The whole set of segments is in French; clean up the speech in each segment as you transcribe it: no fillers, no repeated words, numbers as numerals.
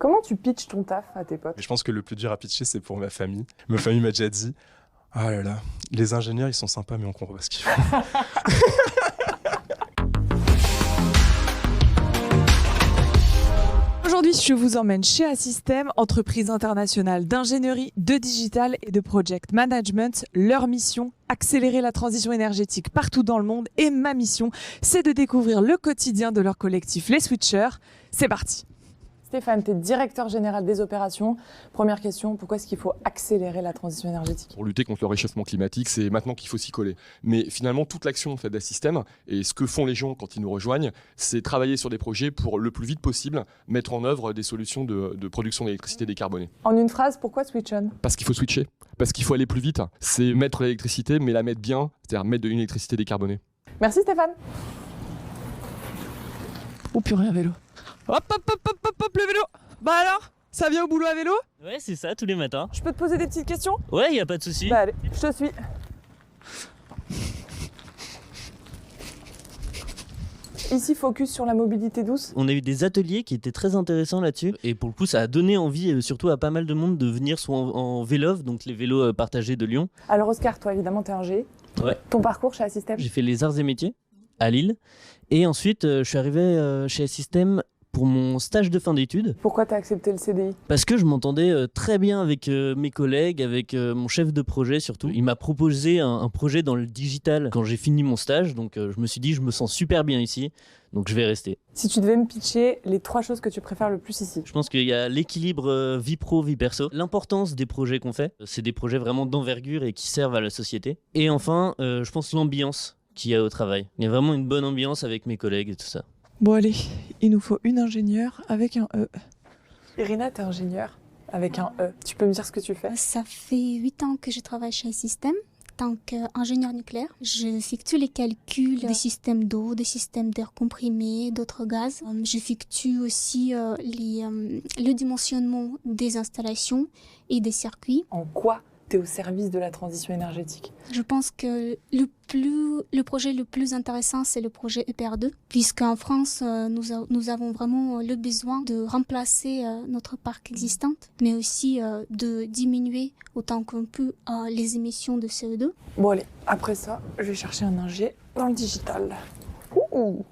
Comment tu pitches ton taf à tes potes? Je pense que le plus dur à pitcher, c'est pour ma famille. Ma famille m'a déjà dit « Ah là là, les ingénieurs, ils sont sympas, mais on comprend pas ce qu'ils font. » Aujourd'hui, je vous emmène chez Assystem, entreprise internationale d'ingénierie, de digital et de project management. Leur mission, accélérer la transition énergétique partout dans le monde. Et ma mission, c'est de découvrir le quotidien de leur collectif, les Switchers. C'est parti. Stéphane, tu es directeur général des opérations. Première question, pourquoi est-ce qu'il faut accélérer la transition énergétique? Pour lutter contre le réchauffement climatique, c'est maintenant qu'il faut s'y coller. Mais finalement, toute l'action en fait, d'Assystem et ce que font les gens quand ils nous rejoignent, c'est travailler sur des projets pour le plus vite possible mettre en œuvre des solutions de production d'électricité décarbonée. En une phrase, pourquoi Switch On? Parce qu'il faut switcher, parce qu'il faut aller plus vite. C'est mettre l'électricité, mais la mettre bien, c'est-à-dire mettre de l'électricité décarbonée. Merci Stéphane. Oh purée, un vélo. Hop, hop, hop, hop, hop, hop, le vélo. Bah alors, ça vient au boulot à vélo? Ouais, c'est ça, tous les matins. Je peux te poser des petites questions? Ouais, y a pas de souci. Bah allez, je te suis. Ici, focus sur la mobilité douce. On a eu des ateliers qui étaient très intéressants là-dessus. Et pour le coup, ça a donné envie, surtout à pas mal de monde, de venir soit en Vélov, donc les vélos partagés de Lyon. Alors Oscar, toi évidemment, t'es ingé. Ouais. Ton parcours chez Assystem? J'ai fait les arts et métiers à Lille. Et ensuite, je suis arrivé chez Assystem pour mon stage de fin d'études. Pourquoi t'as accepté le CDI? Parce que je m'entendais très bien avec mes collègues, avec mon chef de projet surtout. Il m'a proposé un projet dans le digital quand j'ai fini mon stage. Donc je me suis dit, je me sens super bien ici. Donc je vais rester. Si tu devais me pitcher les 3 choses que tu préfères le plus ici? Je pense qu'il y a l'équilibre vie pro, vie perso. L'importance des projets qu'on fait. C'est des projets vraiment d'envergure et qui servent à la société. Et enfin, je pense l'ambiance qu'il y a au travail. Il y a vraiment une bonne ambiance avec mes collègues et tout ça. Bon allez, il nous faut une ingénieure avec un E. Irina, t'es ingénieure avec un E. Tu peux me dire ce que tu fais? Ça fait 8 ans que je travaille chez Assystem en tant qu'ingénieur nucléaire. J'effectue les calculs des systèmes d'eau, des systèmes d'air comprimé, d'autres gaz. J'effectue aussi le dimensionnement des installations et des circuits. En quoi t'es au service de la transition énergétique? Je pense que le projet le plus intéressant, c'est le projet EPR2, puisqu'en France, nous avons vraiment le besoin de remplacer notre parc existant, mais aussi de diminuer autant qu'on peut les émissions de CO2. Bon allez, après ça, je vais chercher un ingé dans le digital.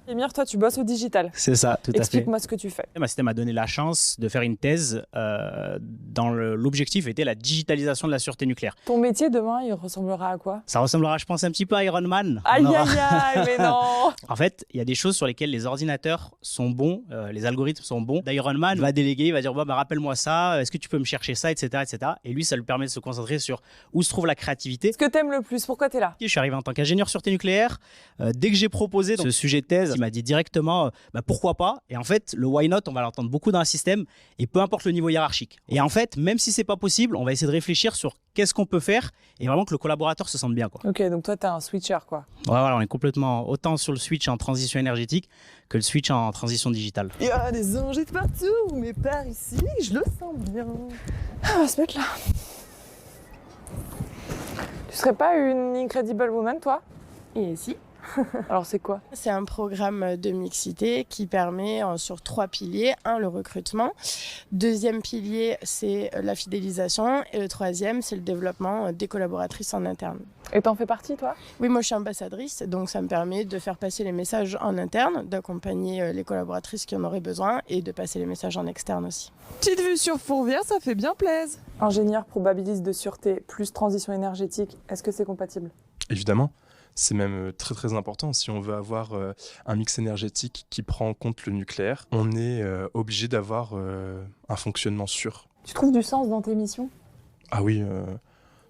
Émir, toi tu bosses au digital. C'est ça, tout à fait. Explique-moi ce que tu fais. Assystem m'a donné la chance de faire une thèse dont l'objectif était la digitalisation de la sûreté nucléaire. Ton métier demain, il ressemblera à quoi? Ça ressemblera, je pense, un petit peu à Iron Man. Aïe aïe aïe, mais non. En fait, il y a des choses sur lesquelles les ordinateurs sont bons, les algorithmes sont bons. Iron Man va déléguer, il va dire rappelle-moi ça, est-ce que tu peux me chercher ça, etc., etc. Et lui, ça lui permet de se concentrer sur où se trouve la créativité. Ce que t'aimes le plus, pourquoi t'es là? Je suis arrivé en tant qu'ingénieur sûreté nucléaire. Dès que j'ai proposé ce sujet de thèse, il m'a dit directement pourquoi pas. Et en fait, le why not, on va l'entendre beaucoup dans un système, et peu importe le niveau hiérarchique. Et en fait, même si c'est pas possible, on va essayer de réfléchir sur qu'est-ce qu'on peut faire et vraiment que le collaborateur se sente bien, quoi. Ok, donc toi t'es un switcher, quoi. Ouais, voilà, on est complètement autant sur le switch en transition énergétique que le switch en transition digitale. Il y a des ingés de partout, mais par ici, je le sens bien. On va se mettre là. Tu serais pas une incredible woman, toi? Et si. Alors c'est quoi? C'est un programme de mixité qui permet sur 3 piliers. 1, le recrutement. 2e pilier, c'est la fidélisation. Et le 3e, c'est le développement des collaboratrices en interne. Et t'en fais partie, toi? Oui, moi je suis ambassadrice, donc ça me permet de faire passer les messages en interne, d'accompagner les collaboratrices qui en auraient besoin et de passer les messages en externe aussi. Petite vue sur Fourvière, ça fait bien plaisir. Ingénieur probabiliste de sûreté plus transition énergétique, est-ce que c'est compatible? Évidemment. C'est même très très important. Si on veut avoir un mix énergétique qui prend en compte le nucléaire, on est obligé d'avoir un fonctionnement sûr. Tu trouves du sens dans tes missions? Ah oui,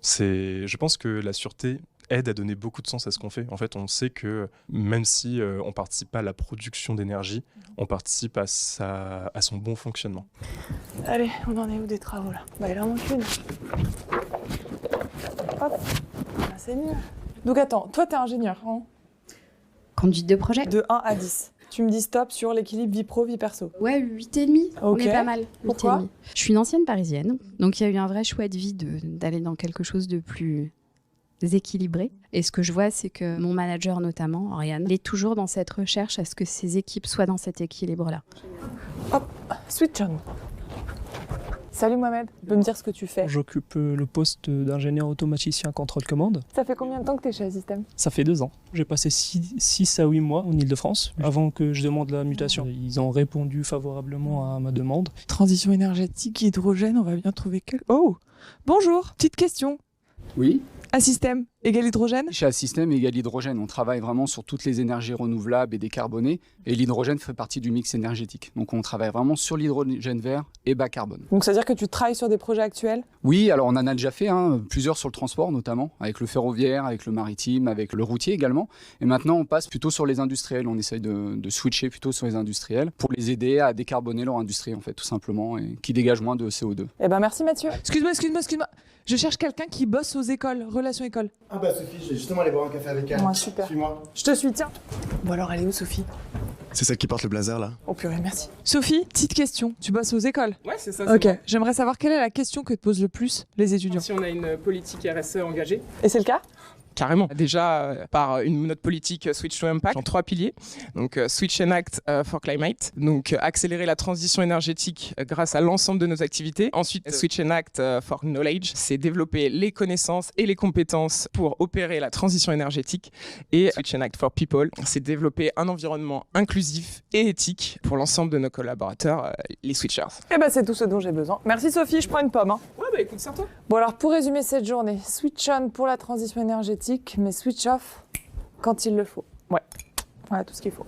je pense que la sûreté aide à donner beaucoup de sens à ce qu'on fait. En fait, on sait que même si on ne participe pas à la production d'énergie, on participe à son bon fonctionnement. Allez, on en est où des travaux là? Bah il en manque une. Hop, ah, c'est mieux. Donc attends, toi t'es ingénieur, hein? Conduite de projet. De 1 à 10. Tu me dis stop sur l'équilibre vie pro, vie perso. Ouais, 8,5. On est pas mal. Pourquoi? 8,5. Je suis une ancienne parisienne, donc il y a eu un vrai choix de vie d'aller dans quelque chose de plus équilibré. Et ce que je vois, c'est que mon manager notamment, Oriane, il est toujours dans cette recherche à ce que ses équipes soient dans cet équilibre-là. Hop, switch on. Salut Mohamed, tu peux me dire ce que tu fais? J'occupe le poste d'ingénieur automaticien contrôle-commande. Ça fait combien de temps que tu es chez Assystem? Ça fait 2 ans. J'ai passé 6 à 8 mois en Ile-de-France avant que je demande la mutation. Ils ont répondu favorablement à ma demande. Transition énergétique, hydrogène, on va bien trouver Oh, bonjour, petite question. Oui. Assystem égale hydrogène? Chez Assystem égale hydrogène, on travaille vraiment sur toutes les énergies renouvelables et décarbonées, et l'hydrogène fait partie du mix énergétique. Donc on travaille vraiment sur l'hydrogène vert et bas carbone. Donc ça veut dire que tu travailles sur des projets actuels? Oui, alors on en a déjà fait, plusieurs sur le transport notamment, avec le ferroviaire, avec le maritime, avec le routier également. Et maintenant on passe plutôt sur les industriels, on essaye de switcher plutôt sur les industriels pour les aider à décarboner leur industrie en fait, tout simplement, et qui dégagent moins de CO2. Eh ben merci Mathieu. Excuse-moi. Je cherche quelqu'un qui bosse aux écoles, relations écoles. Ah bah Sophie, je vais justement aller boire un café avec elle. Ouais, super. Suis-moi. Je te suis, tiens. Bon alors, elle est où Sophie? C'est celle qui porte le blazer là. Oh purée, merci. Sophie, petite question. Tu bosses aux écoles? Ouais, c'est ça. Ok, j'aimerais savoir quelle est la question que te posent le plus les étudiants. Si on a une politique RSE engagée. Et c'est le cas? Carrément. Déjà, par notre politique Switch to Impact, en 3 piliers. Donc, Switch and Act for Climate. Donc, accélérer la transition énergétique grâce à l'ensemble de nos activités. Ensuite, Switch and Act for Knowledge. C'est développer les connaissances et les compétences pour opérer la transition énergétique. Et Switch and Act for People. C'est développer un environnement inclusif et éthique pour l'ensemble de nos collaborateurs, les switchers. Eh ben, c'est tout ce dont j'ai besoin. Merci Sophie, je prends une pomme. Ouais, bah écoute, sers-toi. Bon alors, pour résumer cette journée, switch on pour la transition énergétique, mais switch off quand il le faut. Ouais, voilà tout ce qu'il faut.